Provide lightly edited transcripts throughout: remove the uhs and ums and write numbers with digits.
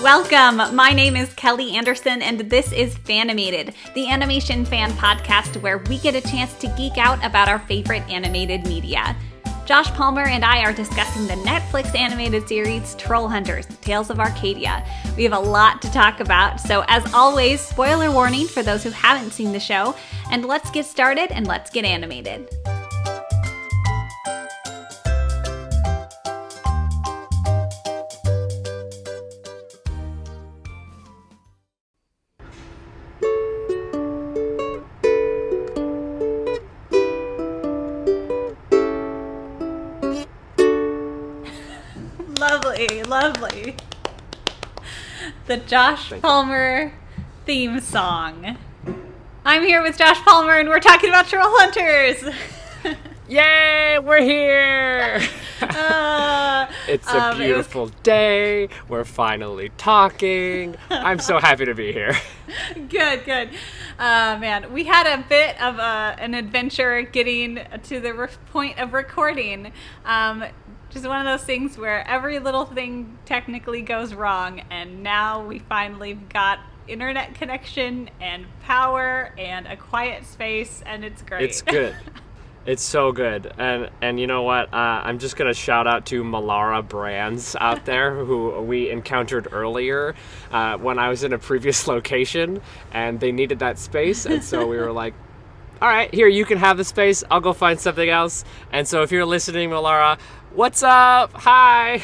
Welcome! My name is Kelly Anderson, and this is Fanimated, the animation fan podcast where we get a chance to geek out about our favorite animated media. Josh Palmer and I are discussing the Netflix animated series Trollhunters, Tales of Arcadia. We have a lot to talk about, so as always, spoiler warning for those who haven't seen the show, and let's get started and let's get animated. Lovely. The Josh Palmer theme song. I'm here with Josh Palmer and we're talking about Trollhunters. Yay, we're here! It's a beautiful day. We're finally talking. I'm so happy to be here. Good. Man, we had a bit of an adventure getting to the point of recording. Just one of those things where every little thing technically goes wrong, and now we finally got internet connection and power and a quiet space, and it's great. It's good. It's so good. And you know what? I'm just going to shout out to Malara Brands out there who we encountered earlier when I was in a previous location, and they needed that space, and so we were like, all right, here, you can have the space. I'll go find something else. And so if you're listening, Malara, what's up? Hi.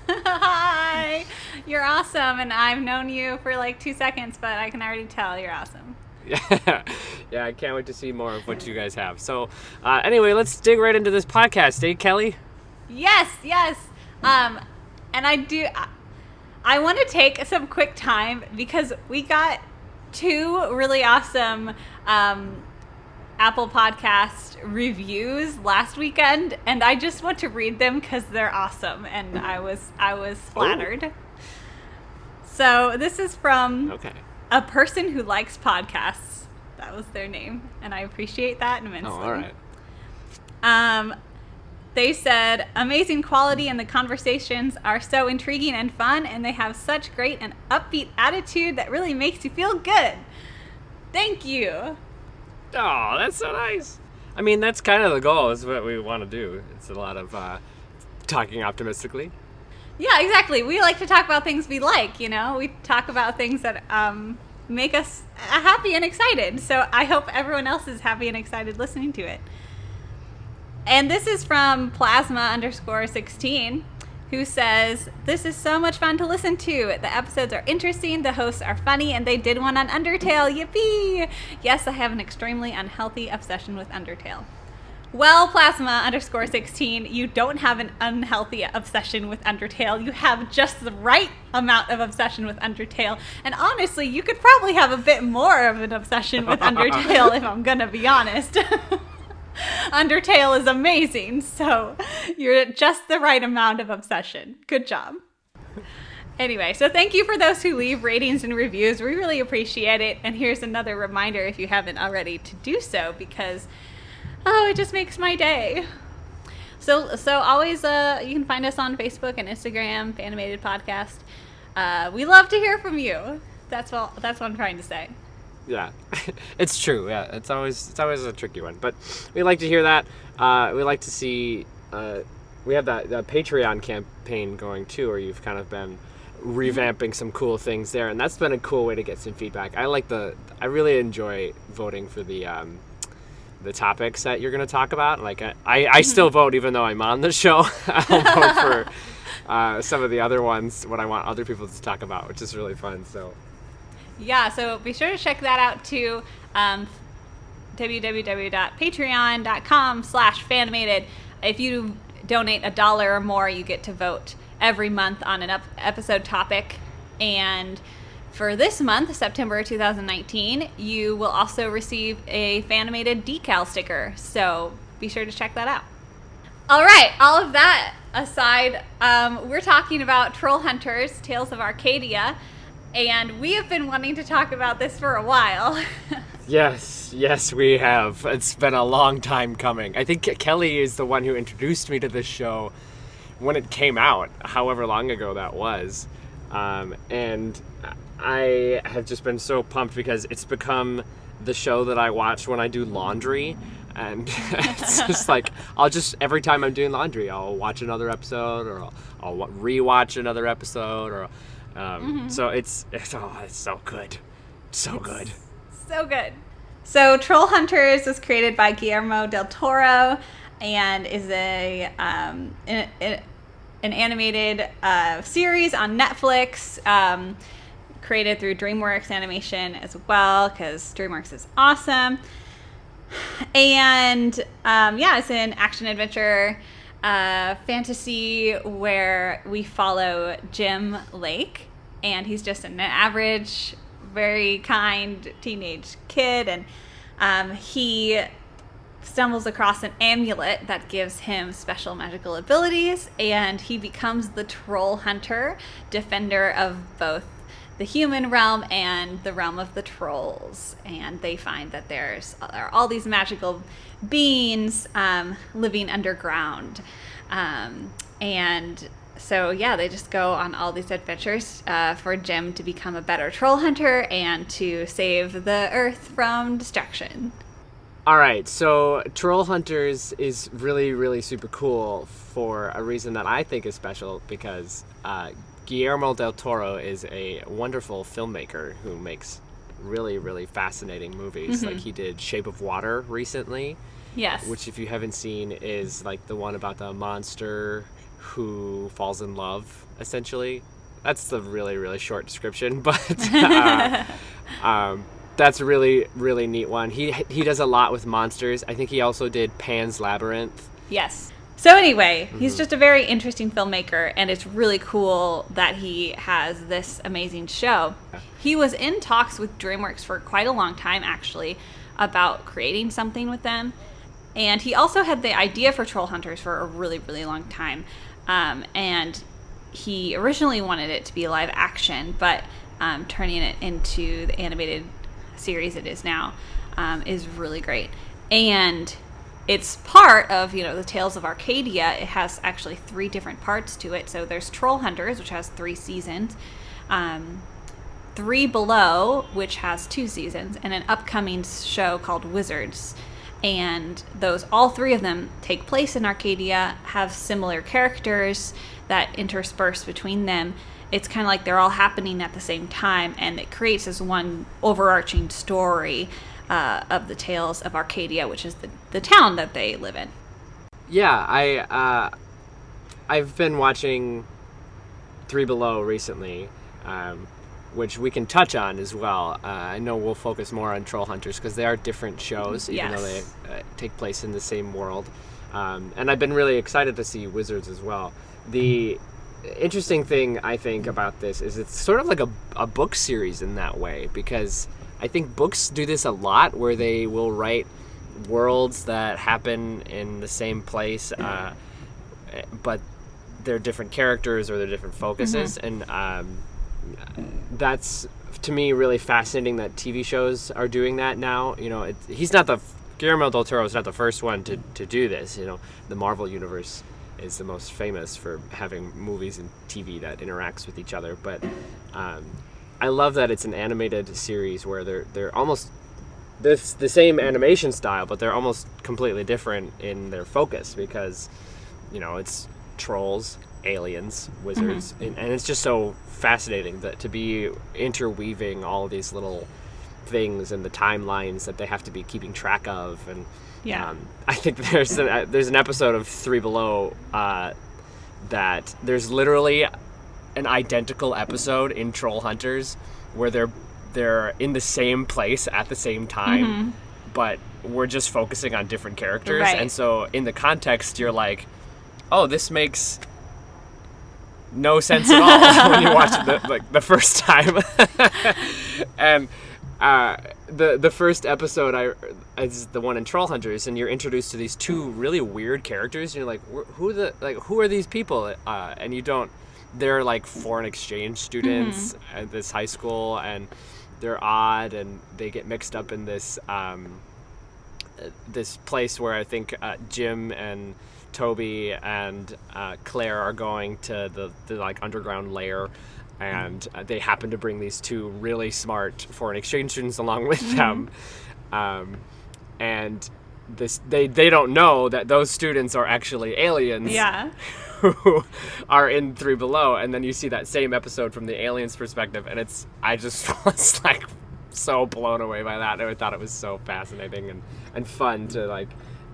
Hi. You're awesome, and I've known you for like 2 seconds, but I can already tell you're awesome. Yeah, I can't wait to see more of what you guys have. So anyway, let's dig right into this podcast, eh, Kelly? Yes. And I want to take some quick time because we got 2 really awesome Apple Podcast reviews last weekend, and I just want to read them because they're awesome, and I was flattered. Oh. So this is from a person who likes podcasts. That was their name, and I appreciate that immensely. Oh, all right. They said, amazing quality, and the conversations are so intriguing and fun, and they have such great and upbeat attitude that really makes you feel good. Thank you. Oh, that's so nice. I mean, that's kind of the goal, is what we want to do. It's a lot of talking optimistically. Yeah, exactly. We like to talk about things we like, you know? We talk about things that make us happy and excited. So I hope everyone else is happy and excited listening to it. And this is from Plasma_16, who says, this is so much fun to listen to. The episodes are interesting, the hosts are funny, and they did one on Undertale. Yippee! Yes, I have an extremely unhealthy obsession with Undertale. Well, Plasma_16, you don't have an unhealthy obsession with Undertale. You have just the right amount of obsession with Undertale. And honestly, you could probably have a bit more of an obsession with Undertale, if I'm gonna be honest. Undertale is amazing, so you're at just the right amount of obsession. Good job. Anyway, so thank you for those who leave ratings and reviews. We really appreciate it. And here's another reminder, if you haven't already, to do so, because it just makes my day. So always you can find us on Facebook and Instagram, Fanimated Podcast. We love to hear from you. That's what I'm trying to say. Yeah, it's true. Yeah, it's always a tricky one, but we like to hear that. We like to see. We have that Patreon campaign going too, where you've kind of been revamping some cool things there, and that's been a cool way to get some feedback. I really enjoy voting for the topics that you're going to talk about. Like I still vote even though I'm on the show. I'll vote for some of the other ones, what I want other people to talk about, which is really fun. So. Yeah, so be sure to check that out too. www.patreon.com/Fanimated. If you donate $1 or more, you get to vote every month on an episode topic. And for this month, September 2019, you will also receive a Fanimated decal sticker. So be sure to check that out. All right, all of that aside, we're talking about Trollhunters, Tales of Arcadia. And we have been wanting to talk about this for a while. Yes, we have. It's been a long time coming. I think Kelly is the one who introduced me to this show when it came out, however long ago that was. And I have just been so pumped because it's become the show that I watch when I do laundry. And it's just like, every time I'm doing laundry, I'll watch another episode, or I'll rewatch another episode, or so it's so good. So good. So good. So Trollhunters was created by Guillermo del Toro and is an animated series on Netflix, created through DreamWorks Animation as well, because DreamWorks is awesome. And it's an action-adventure fantasy where we follow Jim Lake, and he's just an average, very kind teenage kid, and he stumbles across an amulet that gives him special magical abilities, and he becomes the troll hunter, defender of both the human realm and the realm of the trolls. And they find that there are all these magical beings living underground, and so they just go on all these adventures for Jim to become a better troll hunter and to save the earth from destruction. All right, so Trollhunters is really, really super cool for a reason that I think is special, because Guillermo del Toro is a wonderful filmmaker who makes really, really fascinating movies. Like, he did Shape of Water recently. Yes. Which, if you haven't seen, is like the one about the monster who falls in love, essentially. That's the really, really short description, but that's a really, really neat one. He does a lot with monsters. I think he also did Pan's Labyrinth. Yes. So anyway, he's just a very interesting filmmaker, and it's really cool that he has this amazing show. He was in talks with DreamWorks for quite a long time, actually, about creating something with them. And he also had the idea for Trollhunters for a really, really long time. And he originally wanted it to be live action, but turning it into the animated series it is now is really great. And it's part of, the Tales of Arcadia. It has actually 3 different parts to it. So there's Trollhunters, which has 3 seasons, 3 Below, which has 2 seasons, and an upcoming show called Wizards. And all 3 of them take place in Arcadia, have similar characters that intersperse between them. It's kind of like they're all happening at the same time, and it creates this one overarching story of the Tales of Arcadia, which is the town that they live in. Yeah, I've been watching 3 Below recently, which we can touch on as well. I know we'll focus more on Trollhunters because they are different shows, even though they take place in the same world. And I've been really excited to see Wizards as well. The interesting thing, I think, about this is it's sort of like a book series in that way, because I think books do this a lot, where they will write worlds that happen in the same place, but they're different characters or they're different focuses. And that's, to me, really fascinating that TV shows are doing that now. Guillermo del Toro is not the first one to do this. The Marvel Universe is the most famous for having movies and TV that interacts with each other. But I love that it's an animated series where they're almost the same animation style, but they're almost completely different in their focus, because it's trolls, aliens, wizards, and it's just so fascinating that to be interweaving all of these little things and the timelines that they have to be keeping track of. And I think there's an episode of 3 Below that there's literally an identical episode in Trollhunters where they're in the same place at the same time, but we're just focusing on different characters. Right. And so in the context, you're like, oh, this makes no sense at all when you watch it the first time. And the first episode is the one in Trollhunters, and you're introduced to these 2 really weird characters, and you're like, who are these people? And you don't. They're like foreign exchange students at this high school, and they're odd, and they get mixed up in this this place where I think Jim and Toby and Claire are going to the like underground lair, and they happen to bring these two really smart foreign exchange students along with them, and they don't know that those students are actually aliens. Yeah. Who are in Three Below, and then you see that same episode from the aliens' perspective, and I just was like so blown away by that. I thought it was so fascinating and fun to like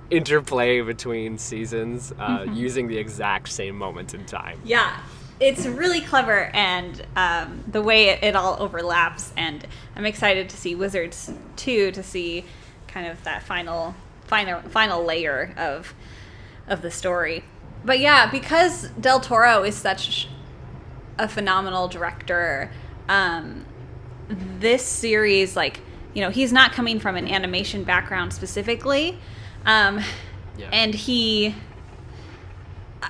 interplay between seasons using the exact same moment in time. Yeah, it's really clever, and the way it all overlaps, and I'm excited to see Wizards 2 to see kind of that final layer of the story. But yeah, because Del Toro is such a phenomenal director, this series, like, you know, he's not coming from an animation background specifically, and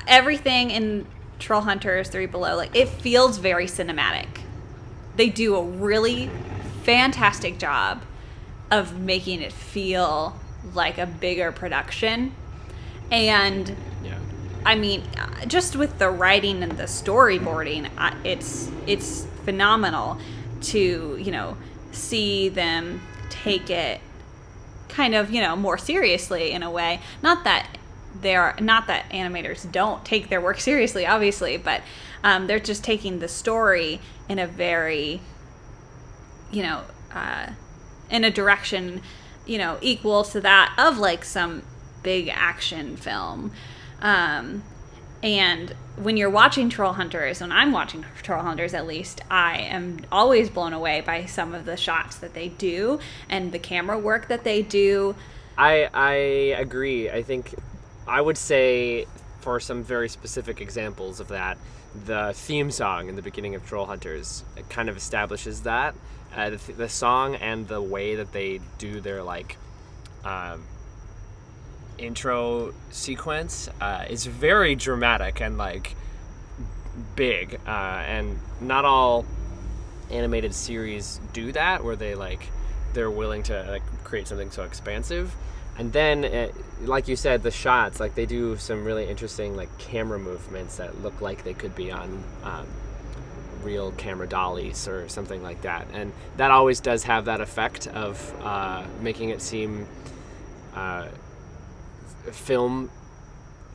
everything in Trollhunters 3 Below, like, it feels very cinematic. They do a really fantastic job of making it feel like a bigger production. And I mean, just with the writing and the storyboarding, it's phenomenal to, you know, see them take it kind of, you know, more seriously in a way. Not that animators don't take their work seriously, obviously, but they're just taking the story in a very, you know, in a direction, you know, equal to that of like some big action film. And when you're watching Trollhunters, when I'm watching Trollhunters at least, I am always blown away by some of the shots that they do and the camera work that they do. I agree. I think I would say, for some very specific examples of that, the theme song in the beginning of Trollhunters kind of establishes that. The song and the way that they do their like intro sequence is very dramatic and like big, and not all animated series do that, where they're willing to like create something so expansive. And then like you said, the shots, like they do some really interesting like camera movements that look like they could be on real camera dollies or something like that, and that always does have that effect of making it seem film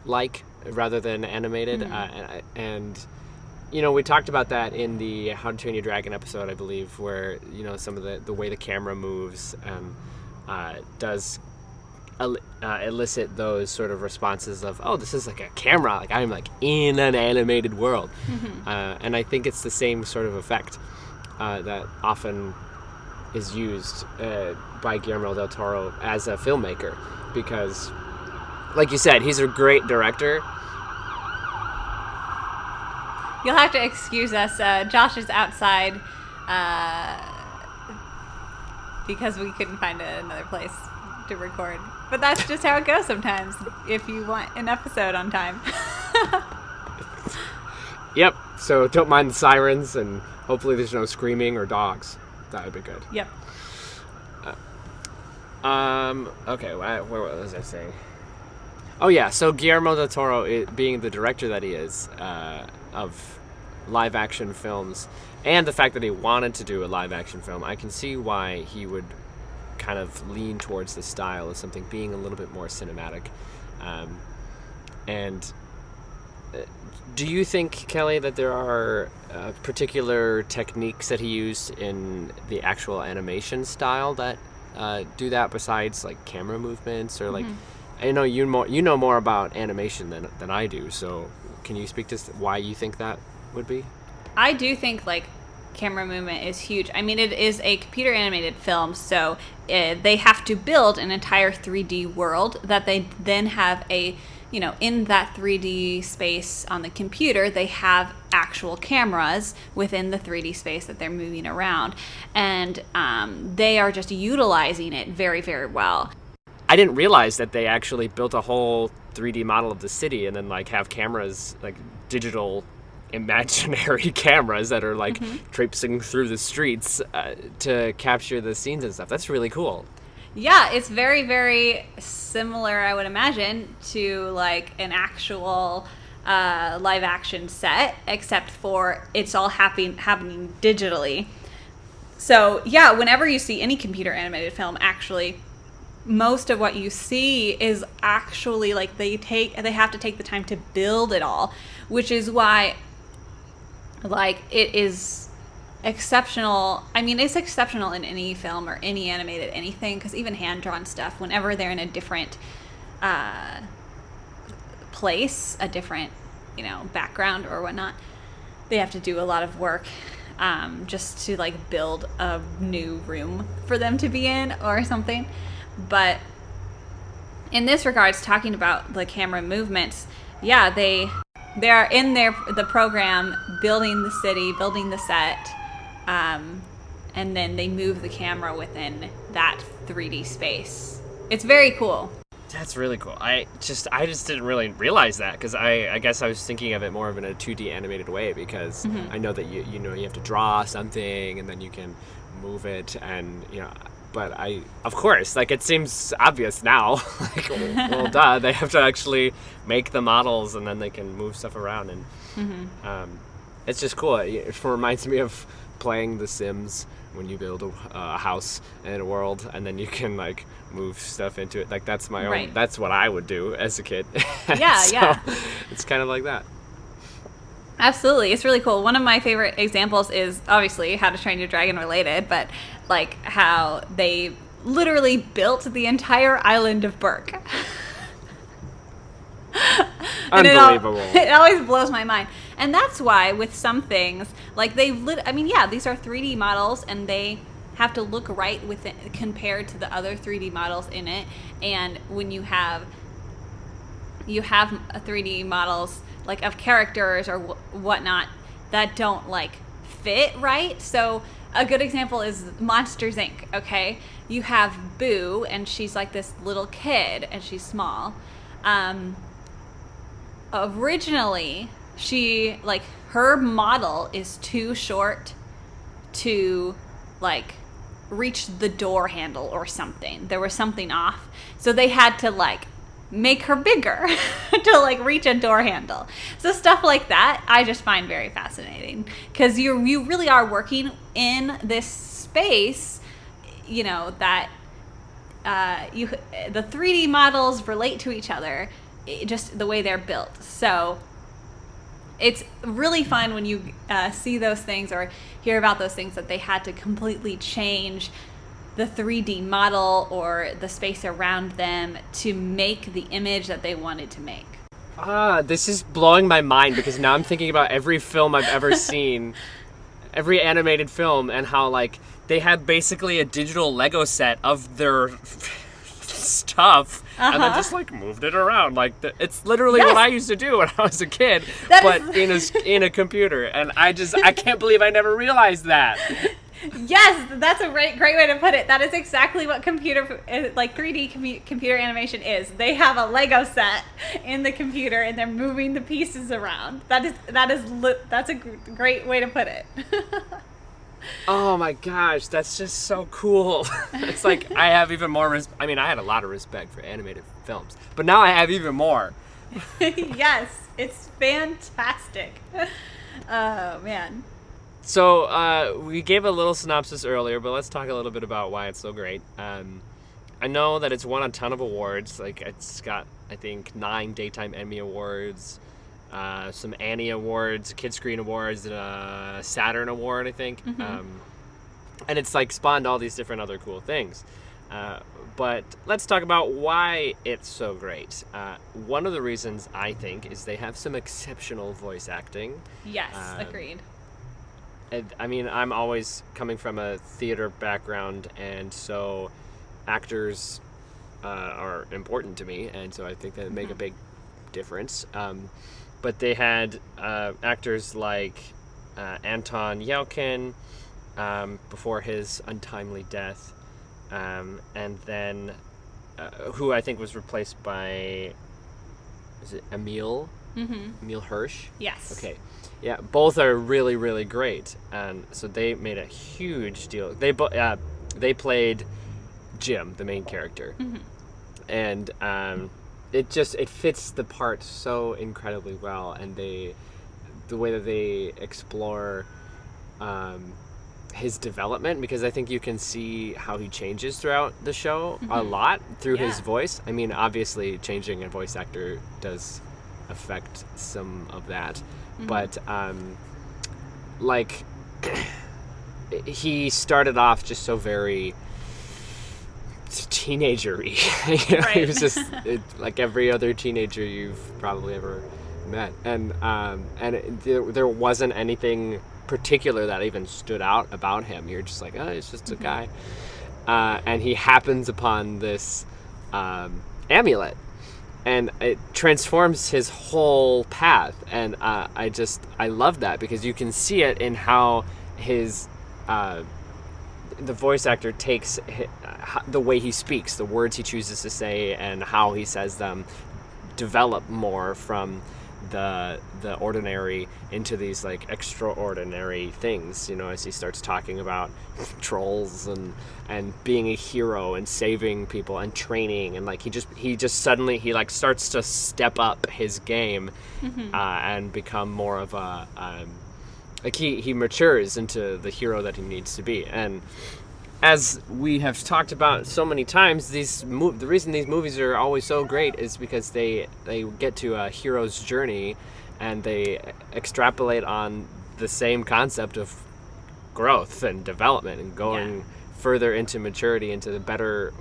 like rather than animated. And you know, we talked about that in the How to Train Your Dragon episode, I believe, where, you know, some of the way the camera moves does elicit those sort of responses of, oh, this is like a camera, like I'm like in an animated world. And I think it's the same sort of effect that often is used by Guillermo del Toro as a filmmaker, because like you said, he's a great director. You'll have to excuse us. Josh is outside because we couldn't find another place to record. But that's just how it goes sometimes if you want an episode on time. Yep. So don't mind the sirens, and hopefully there's no screaming or dogs. That would be good. Yep. Okay, where was I saying? Oh yeah, so Guillermo del Toro, being the director that he is of live action films, and the fact that he wanted to do a live action film, I can see why he would kind of lean towards the style of something being a little bit more cinematic. And do you think, Kelly, that there are particular techniques that he used in the actual animation style that do that, besides like camera movements or like? I know you know more about animation than I do, so can you speak to why you think that would be? I do think like camera movement is huge. I mean, it is a computer animated film, so they have to build an entire 3D world that they then have in that 3D space on the computer, they have actual cameras within the 3D space that they're moving around, and they are just utilizing it very, very well. I didn't realize that they actually built a whole 3D model of the city and then like have cameras, like digital imaginary cameras that are like traipsing through the streets to capture the scenes and stuff. That's really cool. Yeah, it's very, very similar, I would imagine, to like an actual live action set, except for it's all happening digitally. So yeah, whenever you see any computer animated film, actually, most of what you see is actually like they have to take the time to build it all, which is why like it is exceptional. I mean, it's exceptional in any film or any animated anything, because even hand-drawn stuff, whenever they're in a different place, a different, background or whatnot, they have to do a lot of work just to like build a new room for them to be in or something. But in this regards, talking about the camera movements, yeah, they are in the program building the city, building the set, and then they move the camera within that 3D space. It's very cool. That's really cool. I just didn't really realize that, because I guess I was thinking of it more of in a 2D animated way, because I know that you have to draw something and then you can move it, and but of course, like, it seems obvious now, like, well, duh, they have to actually make the models and then they can move stuff around, and it's just cool. It reminds me of playing The Sims, when you build a house in a world and then you can like move stuff into it. Like, that's my own, that's what I would do as a kid. Yeah, yeah. It's kind of like that. Absolutely. It's really cool. One of my favorite examples is obviously How to Train Your Dragon related, but like how they literally built the entire island of Berk. Unbelievable. It always blows my mind. And that's why with some things, like these are 3D models and they have to look right with it compared to the other 3D models in it. And when you have a 3D models like of characters or whatnot that don't like fit right. So a good example is Monsters Inc. Okay, you have Boo and she's like this little kid and she's small. Originally, her model is too short to like reach the door handle or something. There was something off, so they had to like make her bigger to like reach a door handle. So stuff like that I just find very fascinating, because you really are working in this space, that the 3D models relate to each other, just the way they're built. So it's really fun when you see those things or hear about those things, that they had to completely change the 3D model or the space around them to make the image that they wanted to make. This is blowing my mind, because now I'm thinking about every film I've ever seen, every animated film, and how like they had basically a digital Lego set of their stuff, and then just like moved it around. Like it's literally what I used to do when I was a kid, in a computer, and I can't believe I never realized that. Yes, that's a great way to put it. That is exactly what 3D computer animation is. They have a Lego set in the computer and they're moving the pieces around. That's a great way to put it. Oh my gosh, that's just so cool. It's like I have even more I had a lot of respect for animated films, but now I have even more. Yes, it's fantastic. Oh man. So we gave a little synopsis earlier, but let's talk a little bit about why it's so great. I know that it's won a ton of awards. Like, it's got, I think, 9 Daytime Emmy Awards, some Annie Awards, Kid Screen Awards, and a Saturn Award, I think. And it's like spawned all these different other cool things. But let's talk about why it's so great. One of the reasons, I think, is they have some exceptional voice acting. Yes, agreed. I'm always coming from a theater background, and so actors are important to me, and so I think that make a big difference. But they had actors like Anton Yelchin before his untimely death, and then who I think was replaced by, is it Emil? Emil Hirsch? Yes. Okay. Yeah, both are really, really great, and so they made a huge deal. They played Jim, the main character, and it fits the part so incredibly well, and the way that they explore his development, because I think you can see how he changes throughout the show a lot through his voice. I mean, obviously changing a voice actor does affect some of that, but like he started off just so very teenager-y. Right. He was just like every other teenager you've probably ever met, and there wasn't anything particular that even stood out about him. You're just like, oh, he's just a guy, and he happens upon this amulet, and it transforms his whole path. And I love that, because you can see it in how his the voice actor takes the way he speaks, the words he chooses to say, and how he says them develop more from the ordinary into these like extraordinary things, as he starts talking about trolls and being a hero and saving people and training, and like he just suddenly he like starts to step up his game and become more of a like he matures into the hero that he needs to be. And as we have talked about so many times, the reason these movies are always so great is because they get to a hero's journey, and they extrapolate on the same concept of growth and development and going further into maturity, into the better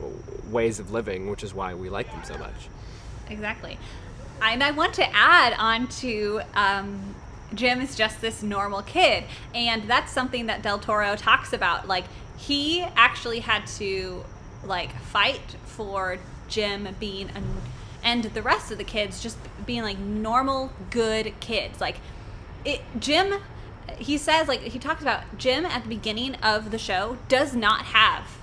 ways of living, which is why we like them so much. Exactly. And I want to add on to Jim is just this normal kid, and that's something that Del Toro talks about. Like, he actually had to like fight for Jim being and the rest of the kids just being like normal good kids. Like Jim, he says, like, he talks about Jim at the beginning of the show does not have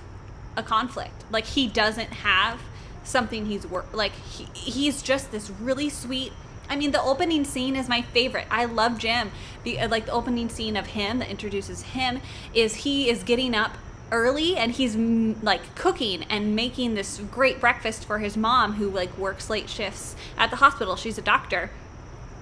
a conflict. Like, he doesn't have something he's just this really sweet. I mean, the opening scene is my favorite. I love Jim. Like, the opening scene of him that introduces him is he is getting up early, and he's like cooking and making this great breakfast for his mom, who like works late shifts at the hospital. She's a doctor.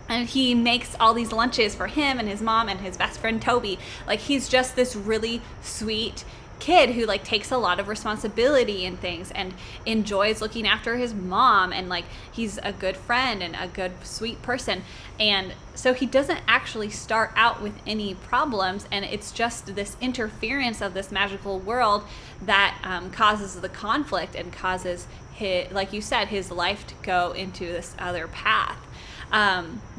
And he makes all these lunches for him and his mom and his best friend Toby. Like, he's just this really sweet kid who like takes a lot of responsibility in things and enjoys looking after his mom, and like he's a good friend and a good sweet person. And so he doesn't actually start out with any problems, and it's just this interference of this magical world that causes the conflict and causes his, like you said, his life to go into this other path.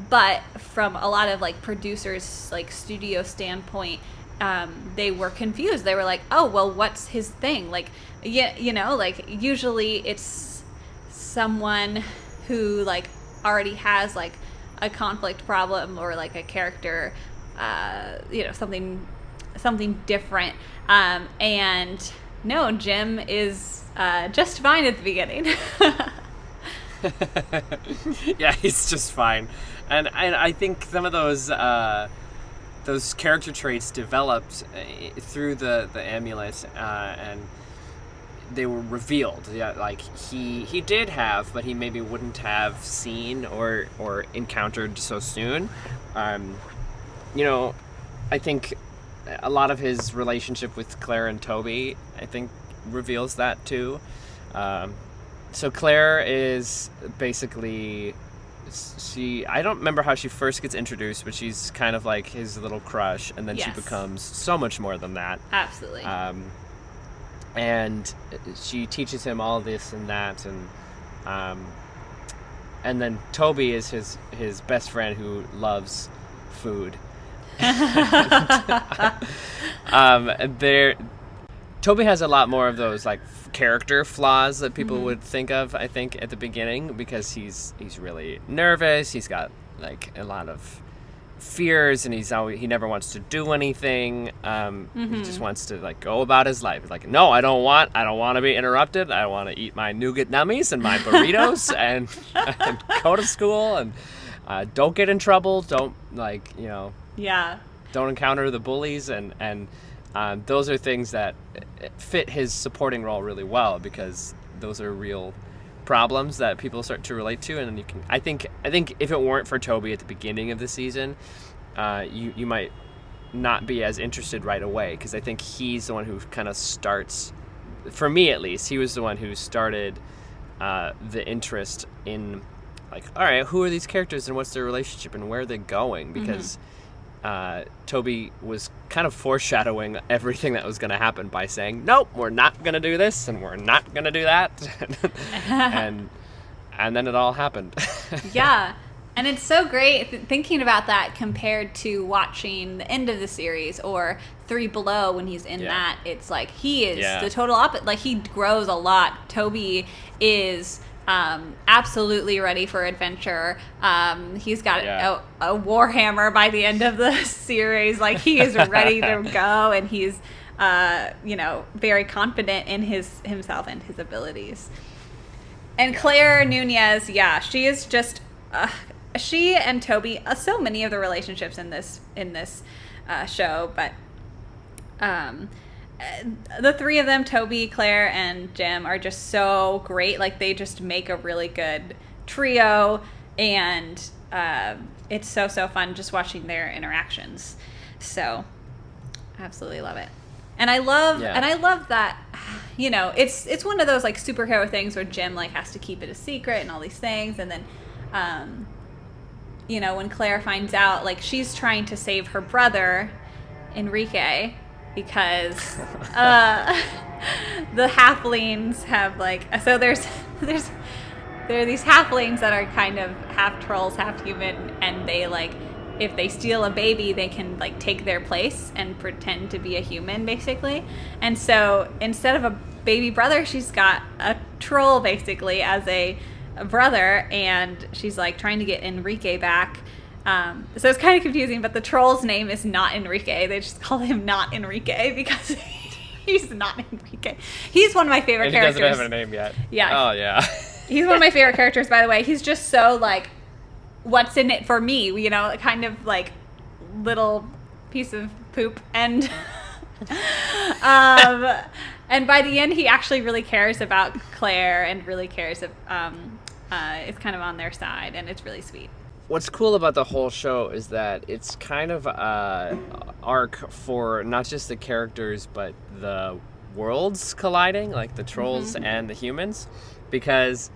But from a lot of like producers, like studio standpoint, they were confused. They were like, oh, well, what's his thing? Like, like usually it's someone who like already has like a conflict problem, or like a character, something different. And no, Jim is just fine at the beginning. Yeah, he's just fine. And I think some of those character traits developed through the amulet, and they were revealed. Yeah, like he did have, but he maybe wouldn't have seen or encountered so soon. I think a lot of his relationship with Claire and Toby, I think, reveals that too. So Claire is basically, I don't remember how she first gets introduced, but she's kind of like his little crush, and then she becomes so much more than that. Absolutely. And she teaches him all this and that, and then Toby is his best friend who loves food. Toby has a lot more of those like character flaws that people would think of, I think, at the beginning, because he's really nervous. He's got like a lot of fears, and he never wants to do anything. He just wants to like go about his life. He's like, no, I don't want to be interrupted. I want to eat my nougat nummies and my burritos and go to school, and don't get in trouble. Don't don't encounter the bullies, and those are things that fit his supporting role really well, because those are real problems that people start to relate to, and then I think if it weren't for Toby at the beginning of the season, you might not be as interested right away, because I think he's the one who kind of starts, for me at least, he was the one who started the interest in, like, all right, who are these characters and what's their relationship and where are they going, because Toby was kind of foreshadowing everything that was going to happen by saying, nope, we're not going to do this and we're not going to do that. and then it all happened. Yeah. And it's so great thinking about that compared to watching the end of the series or Three Below when he's in that. It's like he is the total opposite. Like, he grows a lot. Toby is absolutely ready for adventure. He's got a warhammer by the end of the series. Like, he is ready to go, and he's very confident in himself and his abilities. And Claire Nunez, she is just she and Toby, so many of the relationships in this show, but the three of them, Toby, Claire, and Jim, are just so great. Like, they just make a really good trio, and it's so fun just watching their interactions. So, absolutely love it. And I love that, it's one of those, like, superhero things where Jim, like, has to keep it a secret and all these things, and then when Claire finds out, like, she's trying to save her brother, Enrique, because the halflings have, like, so there are these halflings that are kind of half trolls, half human, and they, like, if they steal a baby, they can, like, take their place and pretend to be a human, basically. And so instead of a baby brother, she's got a troll, basically, as a brother, and she's, like, trying to get Enrique back. So it's kind of confusing, but the troll's name is not Enrique. They just call him not Enrique because he's not Enrique. He's one of my favorite characters. He doesn't have a name yet. Yeah. Oh, yeah. He's one of my favorite characters, by the way. He's just so, like, what's in it for me, kind of, like, little piece of poop. And and by the end, he actually really cares about Claire and really cares it's kind of on their side, and it's really sweet. What's cool about the whole show is that it's kind of a arc for not just the characters, but the worlds colliding, like the trolls and the humans, because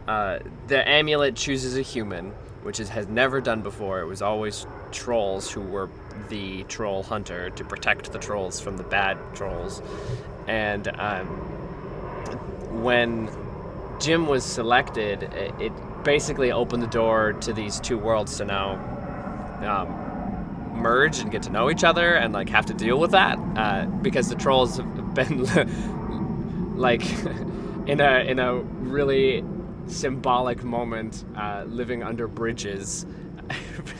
the amulet chooses a human, which it has never done before. It was always trolls who were the troll hunter to protect the trolls from the bad trolls. And when Jim was selected, it basically opened the door to these two worlds to now merge and get to know each other and, like, have to deal with that because the trolls have been like in a really symbolic moment living under bridges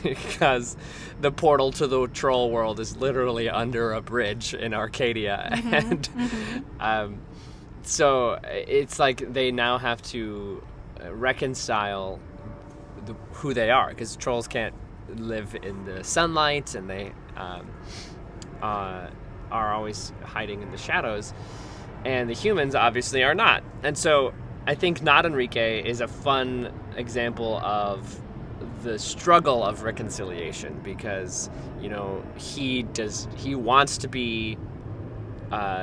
because the portal to the troll world is literally under a bridge in Arcadia. And so it's like they now have to reconcile who they are, because trolls can't live in the sunlight, and they are always hiding in the shadows, and the humans obviously are not. And so I think Not Enrique is a fun example of the struggle of reconciliation, because he wants to be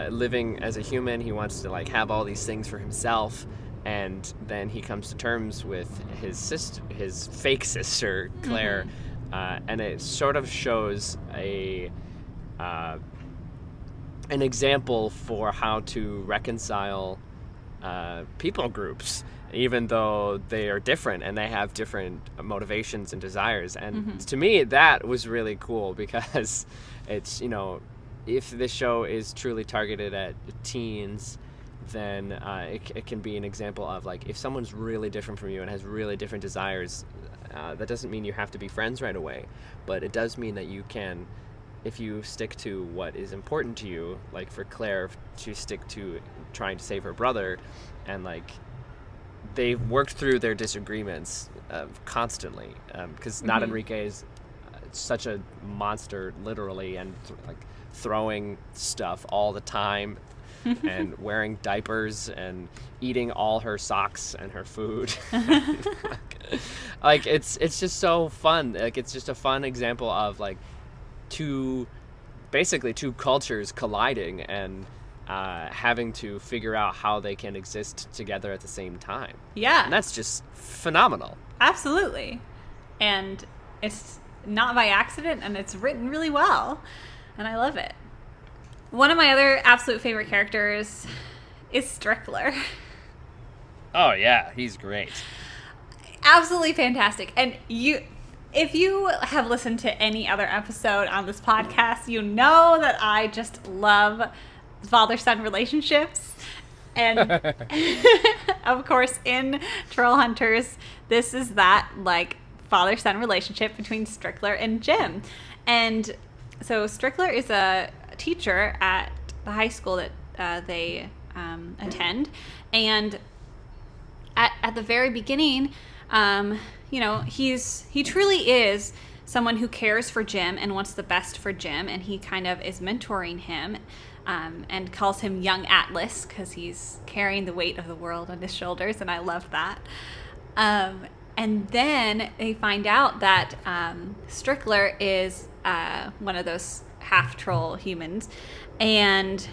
living as a human. He wants to, like, have all these things for himself, and then he comes to terms with his fake sister Claire, and it sort of shows an example for how to reconcile people groups, even though they are different and they have different motivations and desires. And to me, that was really cool, because it's, if this show is truly targeted at teens, then it can be an example of, like, if someone's really different from you and has really different desires, that doesn't mean you have to be friends right away, but it does mean that you can, if you stick to what is important to you, like for Claire to stick to trying to save her brother, and, like, they've worked through their disagreements constantly, because Not Enrique is such a monster, literally, and like throwing stuff all the time. and wearing diapers and eating all her socks and her food. Like it's just so fun. Like it's just a fun example of like two cultures colliding and having to figure out how they can exist together at the same time. Yeah. And that's just phenomenal. Absolutely. And it's not by accident, and it's written really well, and I love it. One of my other absolute favorite characters is Strickler. Oh yeah, he's great. Absolutely fantastic. And if you have listened to any other episode on this podcast, you know that I just love father-son relationships. And of course, in Trollhunters, this is that like father-son relationship between Strickler and Jim. And so Strickler is a teacher at the high school that they attend. And at the very beginning, he truly is someone who cares for Jim and wants the best for Jim. And he kind of is mentoring him and calls him Young Atlas because he's carrying the weight of the world on his shoulders. And I love that. And then they find out that Strickler is one of those half-troll humans. And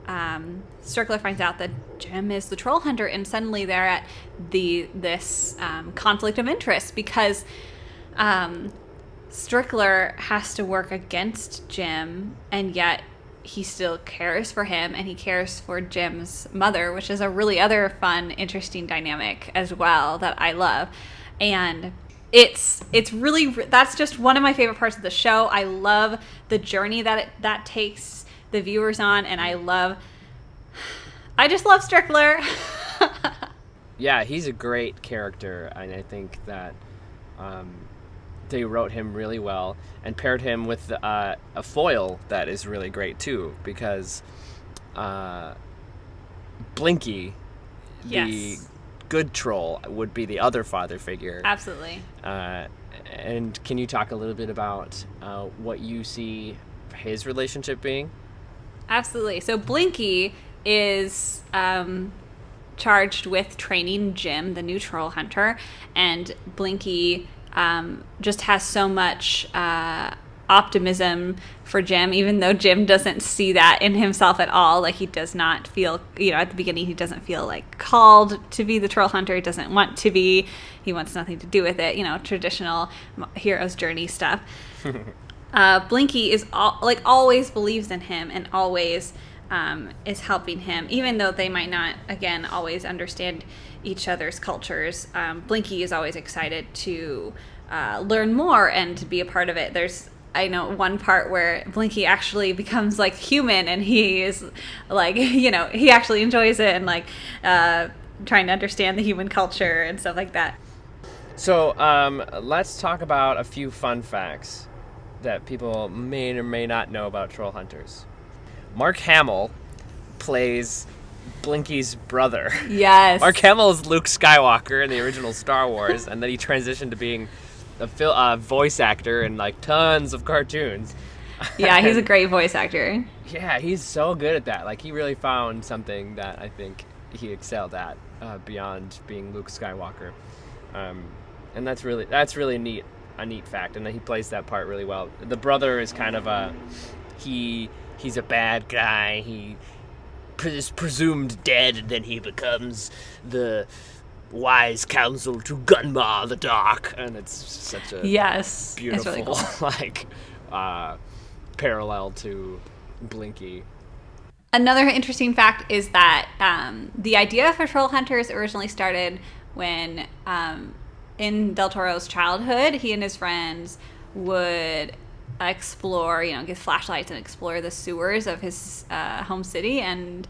Strickler finds out that Jim is the troll hunter. And suddenly they're at this conflict of interest because Strickler has to work against Jim, and yet he still cares for him, and he cares for Jim's mother, which is a really other fun, interesting dynamic as well that I love. And it's really, that's just one of my favorite parts of the show. I love the journey that takes the viewers on, and I just love Strickler. Yeah, he's a great character, and I think that they wrote him really well and paired him with a foil that is really great too, because Blinky, yes, the good troll, would be the other father figure. Absolutely. And can you talk a little bit about what you see his relationship being? Absolutely. So Blinky is charged with training Jim, the new troll hunter, and Blinky just has so much optimism for Jim, even though Jim doesn't see that in himself at all. Like, he does not feel, at the beginning, he doesn't feel like called to be the troll hunter. He doesn't want to be. He wants nothing to do with it. Traditional hero's journey stuff. Blinky is always believes in him and always is helping him, even though they might not, again, always understand each other's cultures. Blinky is always excited to learn more and to be a part of it. I know one part where Blinky actually becomes like human, and he is like, he actually enjoys it and like trying to understand the human culture and stuff like that. So let's talk about a few fun facts that people may or may not know about Trollhunters. Mark Hamill plays Blinky's brother. Yes. Mark Hamill is Luke Skywalker in the original Star Wars, and then he transitioned to being a voice actor in like tons of cartoons. Yeah, he's a great voice actor. Yeah, he's so good at that. Like, he really found something that I think he excelled at beyond being Luke Skywalker, and that's really neat. A neat fact, and that he plays that part really well. The brother is kind of he's a bad guy. He is presumed dead, and then he becomes the wise counsel to Gunma the Dark, and it's such a beautiful, really cool. Parallel to Blinky. Another interesting fact is that the idea for Trollhunters originally started when in Del Toro's childhood, he and his friends would explore, get flashlights and explore the sewers of his home city, and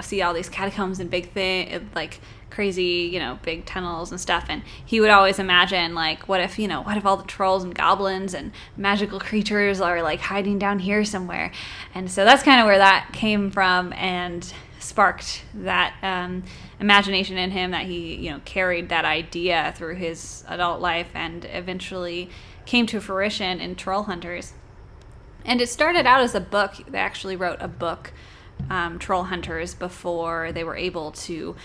see all these catacombs and big like crazy, big tunnels and stuff. And he would always imagine, like, what if all the trolls and goblins and magical creatures are like hiding down here somewhere. And so that's kind of where that came from, and sparked that imagination in him, that he carried that idea through his adult life and eventually came to fruition in Trollhunters. And it started out as a book. They actually wrote a book, Trollhunters, before they were able to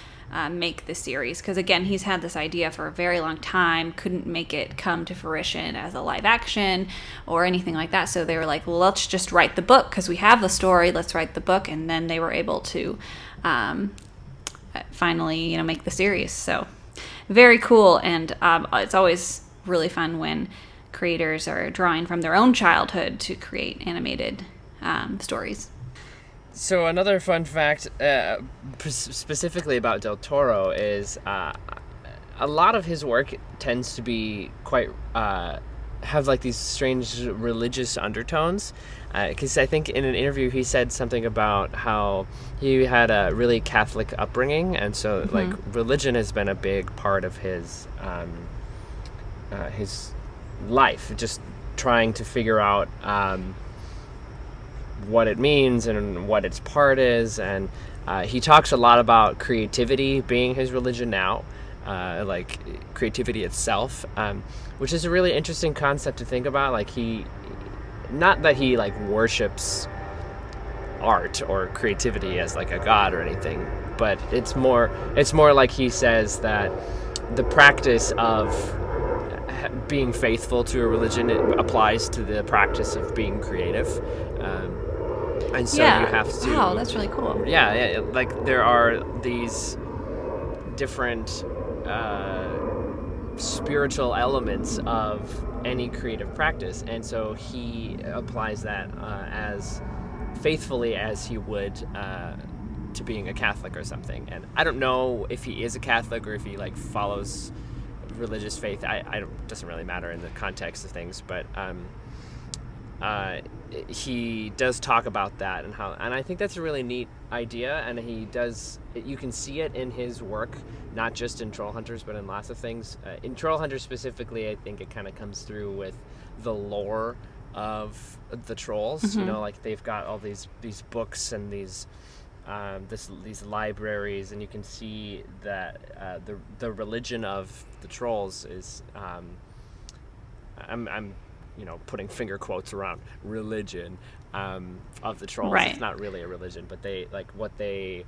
make the series. Because, again, he's had this idea for a very long time, couldn't make it come to fruition as a live action or anything like that. So they were like, well, let's just write the book because we have the story. Let's write the book. And then they were able to finally, make the series. So very cool. And it's always really fun when creators are drawing from their own childhood to create animated stories. So another fun fact, specifically about Del Toro, is a lot of his work tends to be quite have like these strange religious undertones. Because I think in an interview he said something about how he had a really Catholic upbringing, and so like religion has been a big part of his life, just trying to figure out what it means and what its part is. And he talks a lot about creativity being his religion now, like creativity itself, which is a really interesting concept to think about. Like not that he like worships art or creativity as like a god or anything, but it's more like he says that the practice of being faithful to a religion, it applies to the practice of being creative. And so you have to... Wow, that's really cool. Yeah, like there are these different spiritual elements of any creative practice, and so he applies that as faithfully as he would to being a Catholic or something. And I don't know if he is a Catholic or if he like follows religious faith. Doesn't really matter in the context of things, but he does talk about that and I think that's a really neat idea, and you can see it in his work, not just in Trollhunters but in lots of things. In Trollhunters specifically, I think it kind of comes through with the lore of the trolls. Like they've got all these books and these libraries, and you can see that the religion of the trolls is I'm putting finger quotes around religion of the trolls. Right. It's not really a religion, but they like what they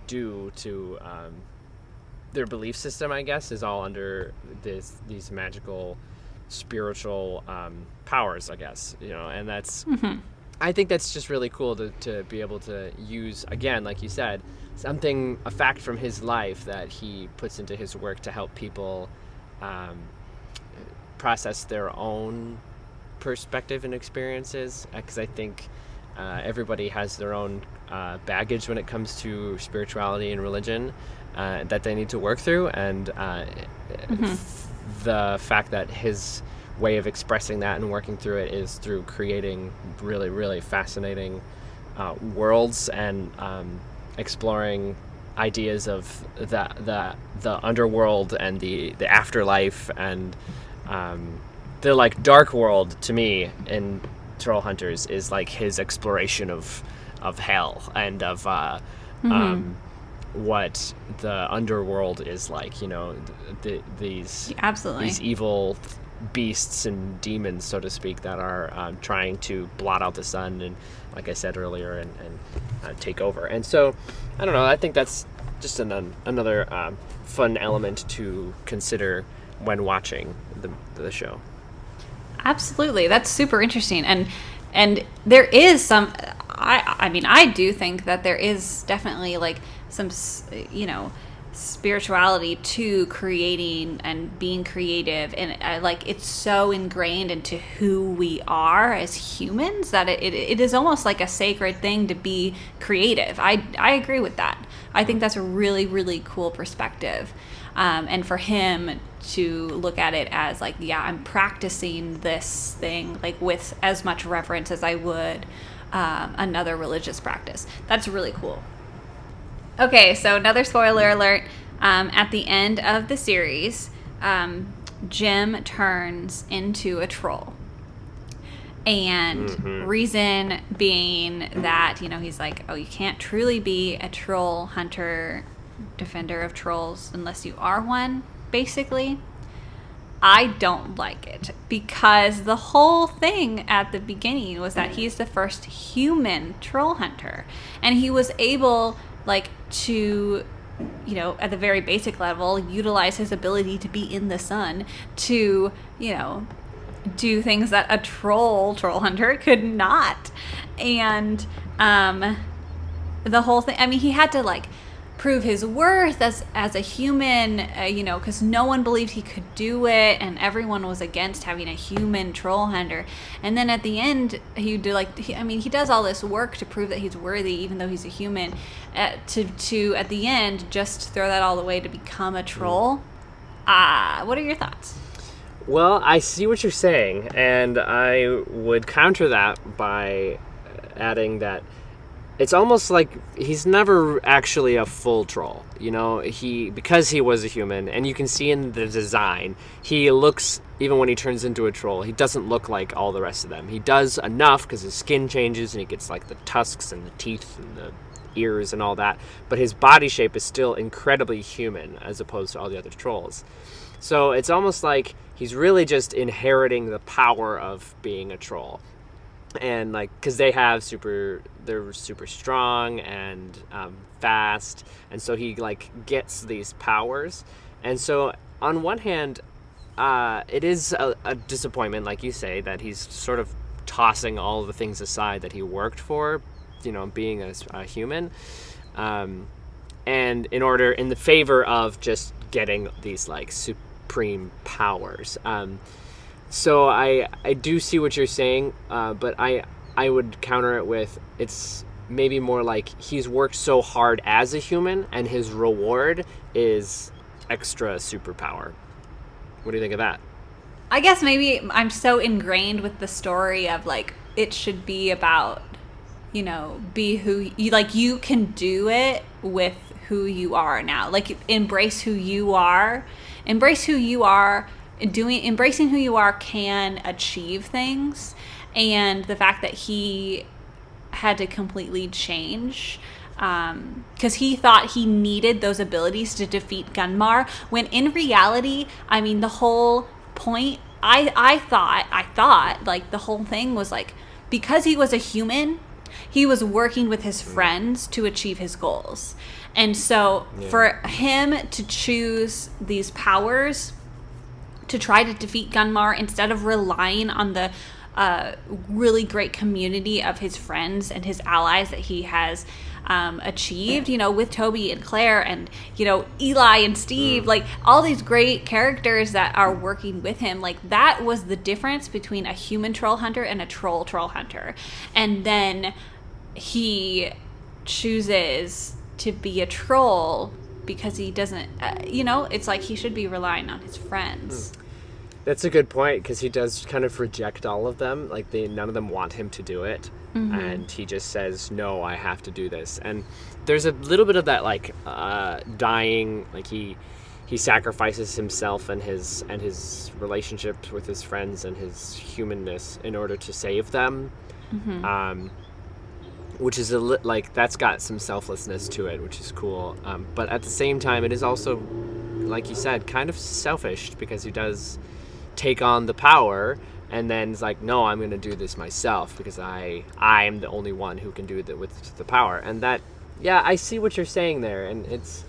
do to their belief system, I guess, is all under these magical spiritual powers, I guess, and that's I think that's just really cool to be able to use, again, like you said, a fact from his life that he puts into his work to help people process their own perspective and experiences, because I think everybody has their own baggage when it comes to spirituality and religion that they need to work through, and the fact that his way of expressing that and working through it is through creating really, really fascinating worlds and exploring ideas of the underworld and the afterlife, and the like dark world to me in Trollhunters is like his exploration of hell and of what the underworld is like, these evil beasts and demons, so to speak, that are trying to blot out the sun and, like I said earlier, and take over. And so, I don't know, I think that's just another fun element to consider when watching the show. Absolutely, that's super interesting, and there is some. I mean, I do think that there is definitely like some, spirituality to creating and being creative, and like it's so ingrained into who we are as humans that it is almost like a sacred thing to be creative. I agree with that. I think that's a really, really cool perspective, and for him to look at it as like, yeah, I'm practicing this thing like with as much reverence as I would another religious practice. That's really cool. Okay, so another spoiler alert. At the end of the series, Jim turns into a troll. And reason being that, he's like, oh, you can't truly be a troll hunter, defender of trolls, unless you are one, basically. I don't like it because the whole thing at the beginning was that he's the first human troll hunter, and he was able, like, to, you know, at the very basic level, utilize his ability to be in the sun to, you know, do things that a troll hunter could not. And the whole thing, I mean, he had to, like, prove his worth as a human, you know, because no one believed he could do it, and everyone was against having a human troll hunter. And then at the end, he does all this work to prove that he's worthy, even though he's a human, to at the end just throw that all away to become a troll. What are your thoughts? Well, I see what you're saying, and I would counter that by adding that it's almost like he's never actually a full troll, you know, because he was a human, and you can see in the design, he looks, even when he turns into a troll, he doesn't look like all the rest of them. He does enough because his skin changes and he gets like the tusks and the teeth and the ears and all that, but his body shape is still incredibly human as opposed to all the other trolls. So it's almost like he's really just inheriting the power of being a troll. And like, because they're super strong and fast, and so he like gets these powers. And so on one hand, it is a disappointment, like you say, that he's sort of tossing all the things aside that he worked for, you know, being a human, and in the favor of just getting these like supreme powers. So I do see what you're saying, but I would counter it with, it's maybe more like he's worked so hard as a human, and his reward is extra superpower. What do you think of that? I guess maybe I'm so ingrained with the story of, like, it should be about, you know, be who you, like, you can do it with who you are now. Like, embrace who you are. Embracing who you are can achieve things. And the fact that he had to completely change, because he thought he needed those abilities to defeat Gunmar, when in reality, I mean, the whole point, I thought like the whole thing was like, because he was a human, he was working with his friends to achieve his goals. And so for him to choose these powers to try to defeat Gunmar, instead of relying on the really great community of his friends and his allies that he has achieved, you know, with Toby and Claire and, you know, Eli and Steve, like all these great characters that are working with him, like that was the difference between a human troll hunter and a troll hunter. And then he chooses to be a troll because he doesn't, you know, it's like he should be relying on his friends. That's a good point, because he does kind of reject all of them. Like, none of them want him to do it. Mm-hmm. And he just says, no, I have to do this. And there's a little bit of that, like, dying, like he sacrifices himself and his relationships with his friends and his humanness in order to save them. Mm-hmm. Which is like, that's got some selflessness to it, which is cool. But at the same time, it is also, like you said, kind of selfish, because he does take on the power and then is like, no, I'm going to do this myself because I am the only one who can do it with the power. And that, yeah, I see what you're saying there. And it's,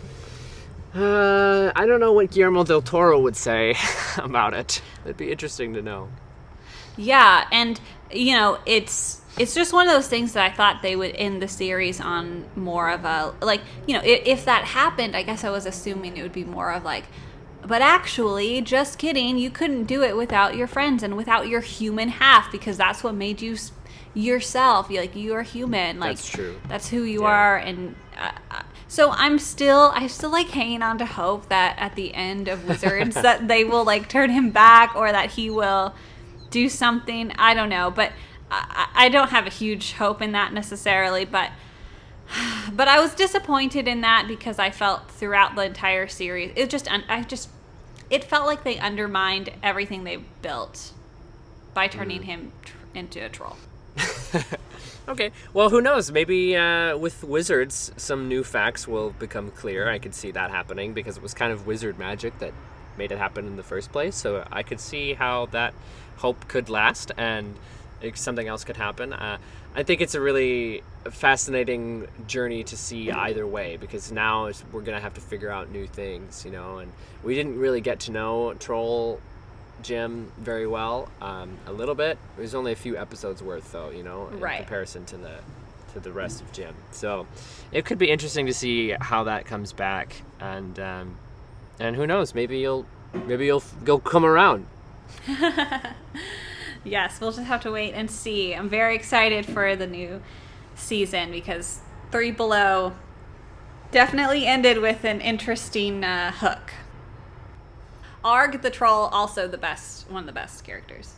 I don't know what Guillermo del Toro would say about it. It'd be interesting to know. Yeah, and, you know, it's just one of those things that I thought they would end the series on more of a, like, you know, if that happened, I guess I was assuming it would be more of like, but actually, just kidding, you couldn't do it without your friends and without your human half, because that's what made you yourself. You are human. Like, that's true. That's who you are. And so I still like hanging on to hope that at the end of Wizards that they will like turn him back, or that he will do something. I don't know, but I don't have a huge hope in that necessarily, but I was disappointed in that, because I felt throughout the entire series, it felt like they undermined everything they built by turning him into a troll. Okay, well, who knows? Maybe with Wizards, some new facts will become clear. I could see that happening, because it was kind of wizard magic that made it happen in the first place. So I could see how that hope could last and something else could happen. I think it's a really fascinating journey to see either way, because now we're going to have to figure out new things, and we didn't really get to know Troll Jim very well. A little bit. It was only a few episodes worth, though, in comparison to the rest of Jim. So it could be interesting to see how that comes back, and who knows, maybe you'll come around. Yes, we'll just have to wait and see. I'm very excited for the new season because 3 Below definitely ended with an interesting hook. Arg the Troll, also one of the best characters.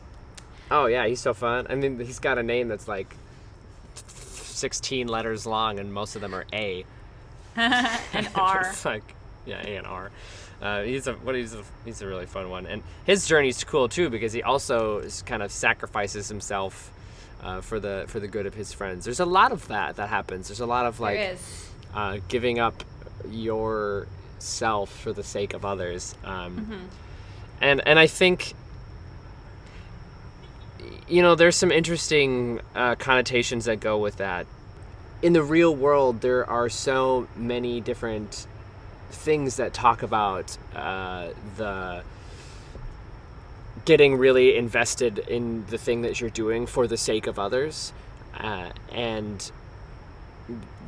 Oh yeah, he's so fun. I mean, he's got a name that's like 16 letters long, and most of them are A. And R. It's like, yeah, A and R. He's a really fun one, and his journey's cool too, because he also kind of sacrifices himself for the good of his friends. There's a lot of that happens. There's a lot of giving up yourself for the sake of others, and I think there's some interesting connotations that go with that. In the real world, there are so many different things that talk about the getting really invested in the thing that you're doing for the sake of others, and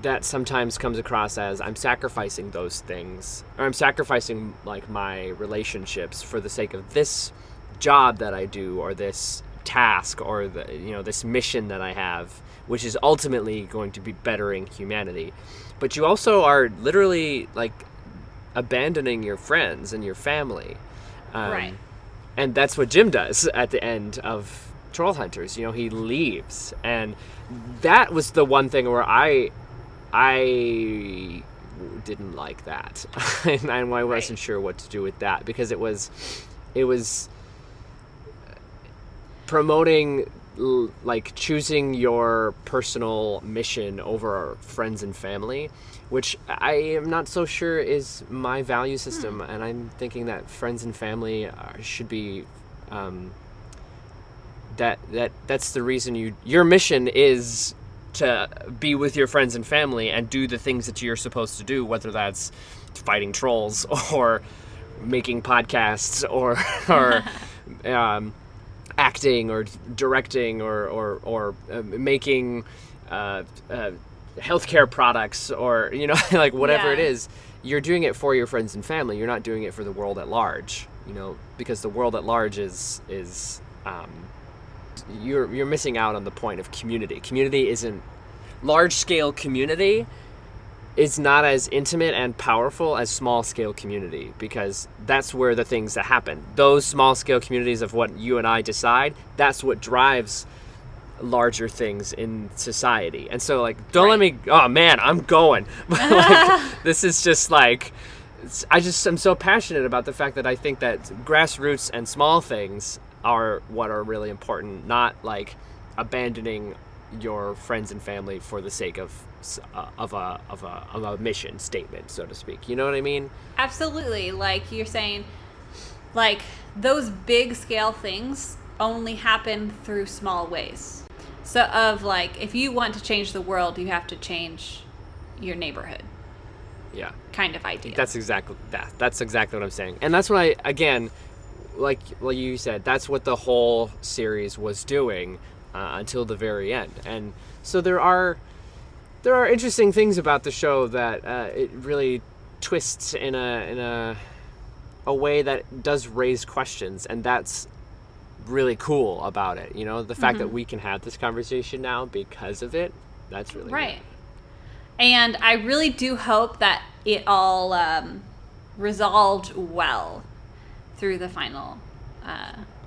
that sometimes comes across as I'm sacrificing those things, or I'm sacrificing my relationships for the sake of this job that I do, or this task, or this mission that I have, which is ultimately going to be bettering humanity. But you also are literally abandoning your friends and your family, right? And that's what Jim does at the end of Trollhunters. He leaves, and that was the one thing where I didn't like that, and I wasn't sure what to do with that, because it was promoting choosing your personal mission over friends and family, which I am not so sure is my value system. And I'm thinking that friends and family should be that's the reason your mission is to be with your friends and family and do the things that you're supposed to do, whether that's fighting trolls or making podcasts or acting or directing or making healthcare products, or whatever it is. You're doing it for your friends and family. You're not doing it for the world at large, because the world at large is you're missing out on the point of community. Community isn't large scale community. It's not as intimate and powerful as small-scale community, because that's where the things that happen. Those small-scale communities of what you and I decide, that's what drives larger things in society. And so, don't let me... Oh, man, I'm going. This is just I'm so passionate about the fact that I think that grassroots and small things are what are really important, not, abandoning your friends and family for the sake of a mission statement, so to speak. You know what I mean? Absolutely. Like you're saying, those big scale things only happen through small ways. So if you want to change the world, you have to change your neighborhood. Yeah. Kind of idea. That's exactly that. That's exactly what I'm saying. And that's what like you said, that's what the whole series was doing until the very end. And so there are interesting things about the show that it really twists in a way that does raise questions, and that's really cool about it. The fact that we can have this conversation now because of it, that's really right. Good. And I really do hope that it all resolved well through the final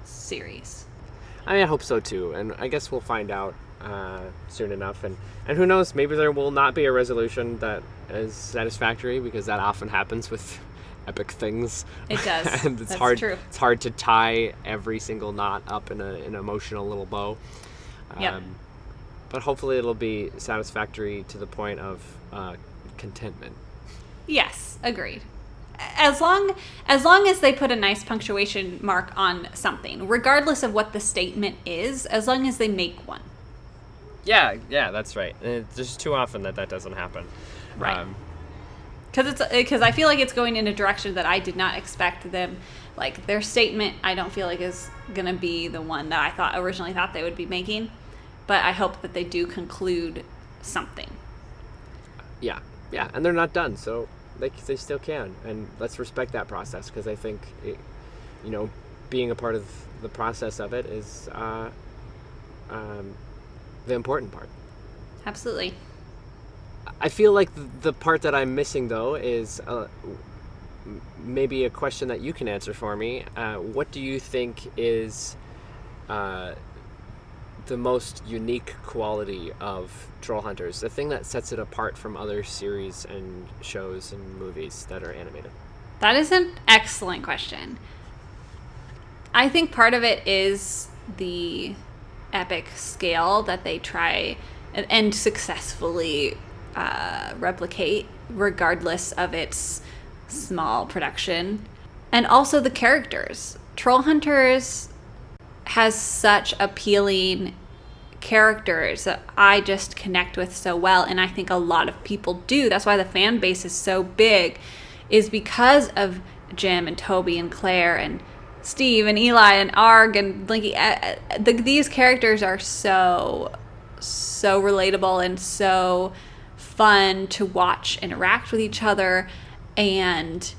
series. I hope so too, and I guess we'll find out soon enough, and who knows, maybe there will not be a resolution that is satisfactory, because that often happens with epic things. It does. And it's true. It's hard to tie every single knot up in an emotional little bow. Yep. But hopefully it'll be satisfactory to the point of contentment. Yes, agreed. as long as they put a nice punctuation mark on something, regardless of what the statement is, as long as they make one. Yeah, that's right. It's just too often that doesn't happen. Right. Because I feel like it's going in a direction that I did not expect them. Like, their statement, I don't feel like is going to be the one that I originally thought they would be making. But I hope that they do conclude something. Yeah, and they're not done, so they still can. And let's respect that process, because I think, being a part of the process of it is the important part. Absolutely. I feel like the part that I'm missing, though, is maybe a question that you can answer for me. What do you think is the most unique quality of Trollhunters? The thing that sets it apart from other series and shows and movies that are animated? That is an excellent question. I think part of it is the epic scale that they try and successfully replicate, regardless of its small production. And also the characters. Trollhunters has such appealing characters that I just connect with so well, and I think a lot of people do. That's why the fan base is so big, is because of Jim and Toby and Claire and Steve and Eli and Arg and Blinky. These characters are so relatable and so fun to watch interact with each other, and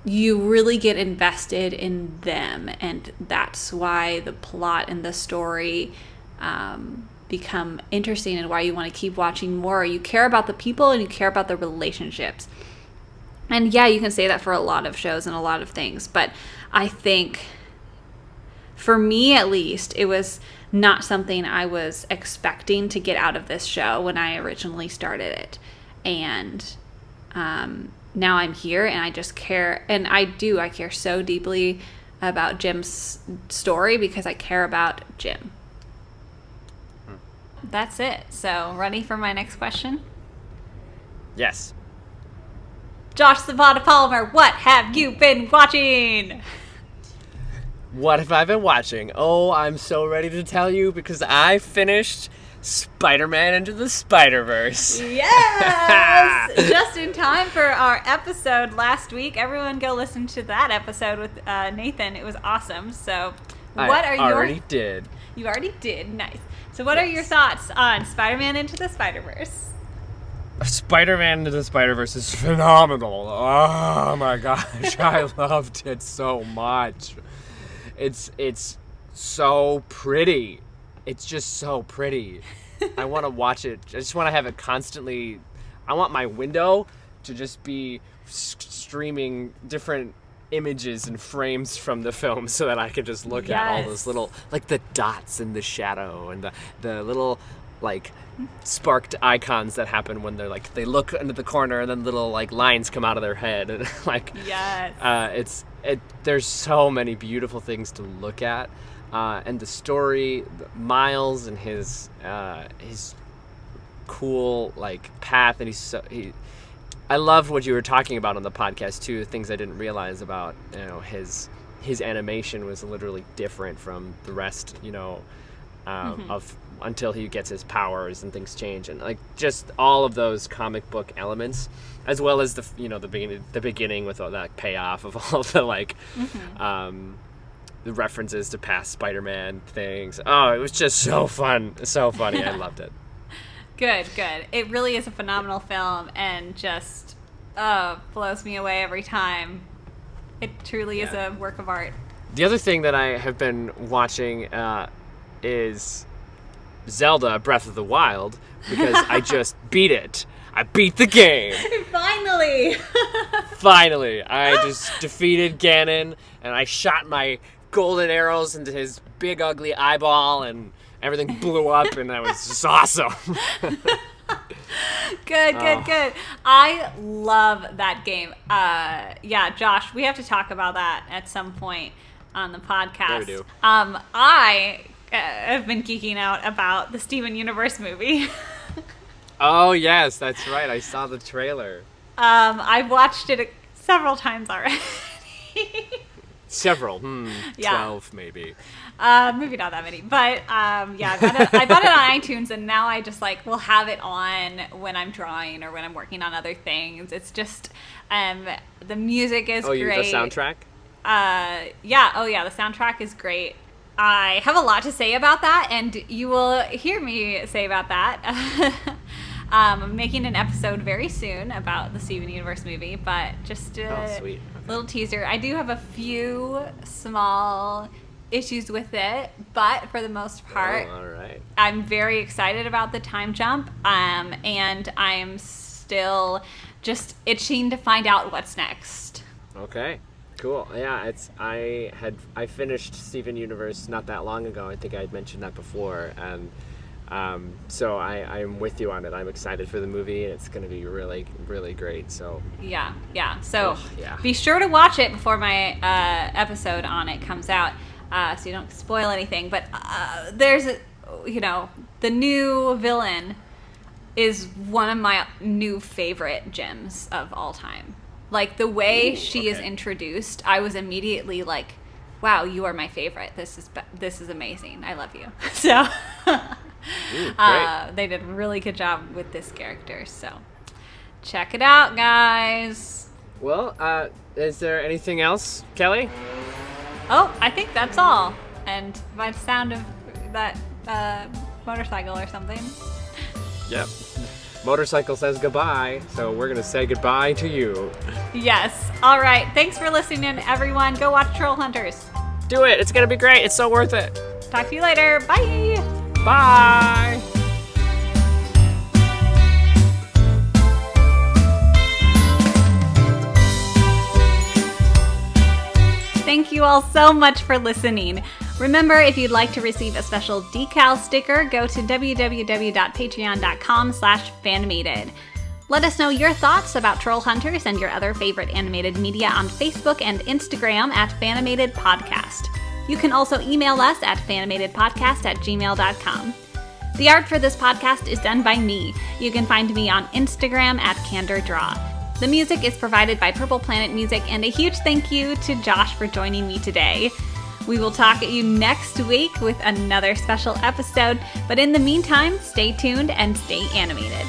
you really get invested in them, and that's why the plot and the story become interesting and why you want to keep watching more. You care about the people and you care about the relationships. And yeah, you can say that for a lot of shows and a lot of things, but I think for me at least, it was not something I was expecting to get out of this show when I originally started it. And now I'm here and I just care, and I care so deeply about Jim's story because I care about Jim. That's it. So, ready for my next question? Yes. Josh Zapata-Palmer, what have you been watching? What have I been watching? Oh, I'm so ready to tell you because I finished Spider-Man Into the Spider-Verse. Yes! Just in time for our episode last week. Everyone go listen to that episode with Nathan. It was awesome. So, what are your... I already did. You already did? Nice. So what are your thoughts on Spider-Man Into the Spider-Verse? Spider-Man Into the Spider-Verse is phenomenal. Oh my gosh, I loved it so much. It's so pretty. It's just so pretty. I want to watch it. I just want to have it constantly. I want my window to just be streaming different images and frames from the film so that I can just look at all those little, like the dots in the shadow and the little like sparked icons that happen when they're like they look into the corner and then little like lines come out of their head and like there's so many beautiful things to look at, and the story, Miles and his cool like path, and I loved what you were talking about on the podcast too. Things I didn't realize about his animation was literally different from the rest. Of until he gets his powers and things change, and like just all of those comic book elements, as well as the beginning with all that payoff of all the like the references to past Spider-Man things. Oh, it was just so fun, so funny. I loved it. Good. It really is a phenomenal film and just blows me away every time. It truly is a work of art. The other thing that I have been watching is Zelda Breath of the Wild, because I just beat it. I beat the game. Finally! Finally. I just defeated Ganon, and I shot my golden arrows into his big ugly eyeball, and everything blew up, and that was just awesome. Good. I love that game. Josh, we have to talk about that at some point on the podcast. Yeah, we do. I have been geeking out about the Steven Universe movie. Oh, yes, that's right. I saw the trailer. I've watched it several times already. Several. Yeah. 12 maybe. Maybe not that many, but yeah, I bought it on iTunes, and now I just will have it on when I'm drawing or when I'm working on other things. It's just the music is great. The soundtrack? Yeah. Oh yeah, the soundtrack is great. I have a lot to say about that, and you will hear me say about that. I'm making an episode very soon about the Steven Universe movie, but just sweet. Okay. Little teaser. I do have a few small issues with it, but for the most part, all right. I'm very excited about the time jump, and I'm still just itching to find out what's next. Okay. Cool. Yeah, I finished Steven Universe not that long ago. I think I had mentioned that before, and so I'm with you on it. I'm excited for the movie, and it's going to be really, really great. So yeah. So be sure to watch it before my episode on it comes out, so you don't spoil anything. But there's, the new villain is one of my new favorite gems of all time. Like, the way she is introduced, I was immediately like, wow, you are my favorite. This is amazing. I love you. So they did a really good job with this character. So check it out, guys. Well, is there anything else, Kelly? Oh, I think that's all. And by the sound of that motorcycle or something. Yep. Motorcycle says goodbye, so we're going to say goodbye to you. Yes. All right. Thanks for listening, everyone. Go watch Trollhunters. Do it. It's going to be great. It's so worth it. Talk to you later. Bye. Bye. Thank you all so much for listening. Remember, if you'd like to receive a special decal sticker, go to www.patreon.com/Fanimated. Let us know your thoughts about Trollhunters and your other favorite animated media on Facebook and Instagram at Fanimated Podcast. You can also email us at fanimatedpodcast@gmail.com. The art for this podcast is done by me. You can find me on Instagram at CandorDraw. The music is provided by Purple Planet Music, and a huge thank you to Josh for joining me today. We will talk at you next week with another special episode, but in the meantime, stay tuned and stay animated.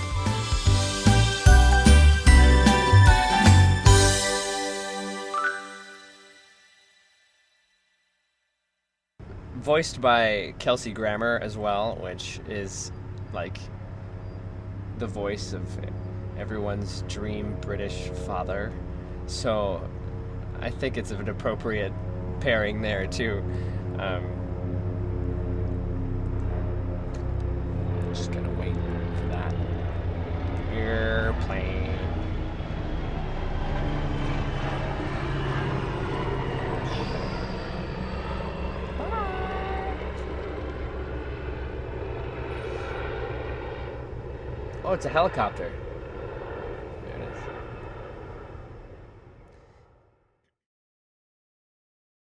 Voiced by Kelsey Grammer as well, which is like the voice of everyone's dream British father. So I think it's an appropriate pairing there too. Just gonna wait for that airplane. Oh, it's a helicopter.